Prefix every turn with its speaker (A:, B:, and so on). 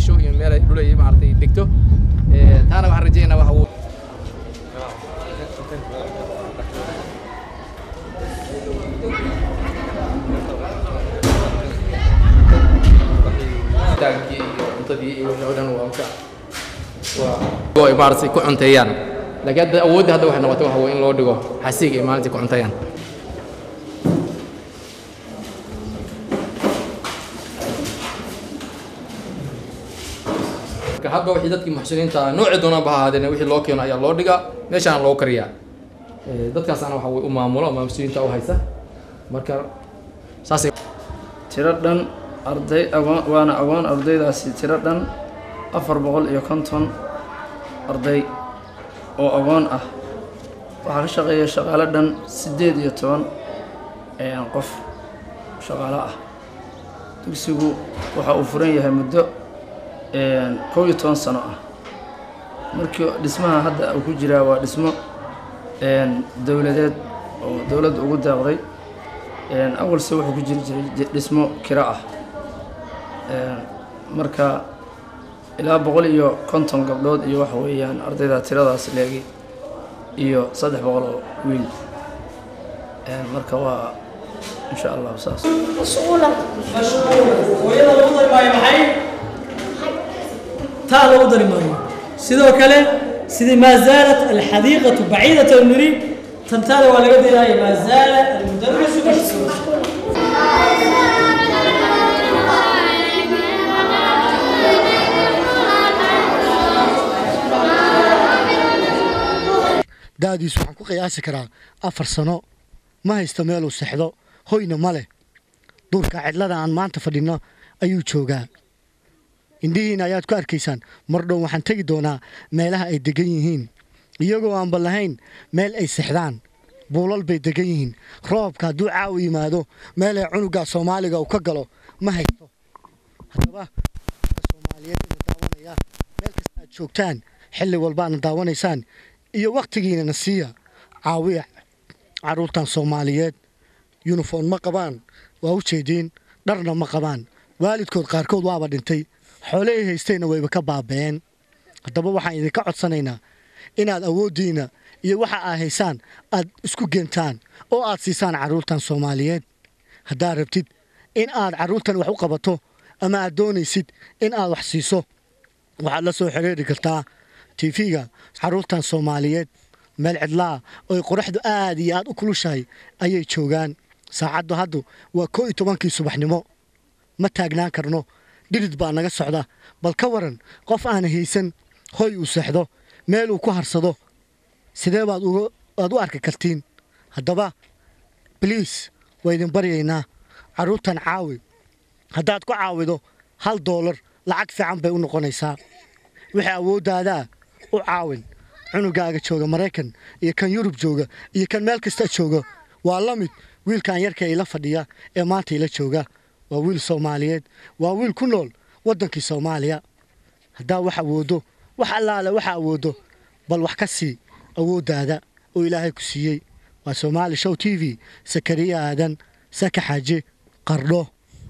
A: gasho iyo meel ay dhulay maartay degto taana waxaan rajaynayaa waxa uu taanki cuntadii iyo wixii oo dhan waa ka waa maartay ku cunteeyaan laakiin hadda awoodda hadda waxay noqotay waxa in loo dhigo xasiig ay maalintii ku cunteeyaan hadba wixii dadkii muxsiniinta nooci doona ba ahaadeen wixii loo keeno ayaa loo dhigaa meeshaan loo kariyaa dadkaasana waxa way u maamulo ama muxsiniinta u haysa marka saasay
B: tiro dhan arday waana agoon ardaydaasi tiro dhan 450 arday oo agoon ah waxaa ka shaqeeya shaqaale dhan 18 qof shaqaale ah dugsigu waxa uu furan yahay muddo 11 sano ah markii dhismaha hadda uu ku jiraa waa dhismo dawladeed oo dawladda ugu daaqday awal se wuxuu ku jiri jiray dhismo kira ah marka ilaa 150 gabdhood iyo waxa weeyaan ardayda tiradaas leegi iyo 300 oo wiil marka waa insha Allah saas
C: mashquula hooyada lagu darmaayo maxay taa lagu darmaayo sidoo kale sidii ma zaalat alxadiiqatu baciidatan nuri tantaale waa laga diray ma zaala almudarris mashquul
D: daadiis waxaan ku qiyaasi karaa 4 sano ma haysto meel uu saxdo hoyna ma leh duurka cidlada aan maanta fadhino ayuu joogaa indhihiina ayaad ku arkaysaan mar dhow waxaan tagi doonaa meelaha ay degan yihiin iyagoo aan ballahayn meel ay saxdaan buulal bay degan yihiin roobka hadduu caaw yimaado meel ay cunuga Soomaaliga uu ka galo ma haysto haddaba Soomaaliyeed daawanaya meel kasta aad joogtaan xilli walba aad daawanaysaan iyo waqtigiina nasiya caawiya caruurtan Soomaaliyeed uniform ma qabaan waa u jeedin dharna ma qabaan waalidkood qaarkood waaba dhintay xoolahay haystayna wayba ka baabeen haddaba waxaan idinka codsanaynaa inaad awoodiina iyo waxa aad haysaan aad isku geentaan oo aad siisaan caruurtan Soomaaliyeed haddaa rabtid in aad caruurtan wax u qabato ama aad doonaysid in aad wax siiso waxaad la soo xiriiri kartaa TV-ga caruurtan Soomaaliyeed meel cidlaa oo qorraxdu aad iyo aad u kulushahay ayay joogaan saacadu haddu waa 11 subaxnimo ma taagnaan karno dhidid baa naga socda bal ka waran qof aan haysan hoy u saxdo meel uu ku harsado sidee baad u arki kartiin haddaba please waydin baryaynaa caruurtan caawi haddaad ku caawido $1 lacag fiican bay u noqonaysaa wixii awoodaada u caawin cunugaaga jooga Mareykan iyo kan Yurub jooga iyo kan meel kasta jooga waa la mid wiilkan yarka ila fadhiya ee maanta ila jooga waa wiil Soomaaliyeed waa wiil ku nool wadankii Soomaaliya hadaa waxa awoodo wax allaale waxa awoodo bal wax ka sii awoodaada oo Ilaahay ku siiyay waa Somali Show TV Sakariya Aadan Saka Xaaji Qardho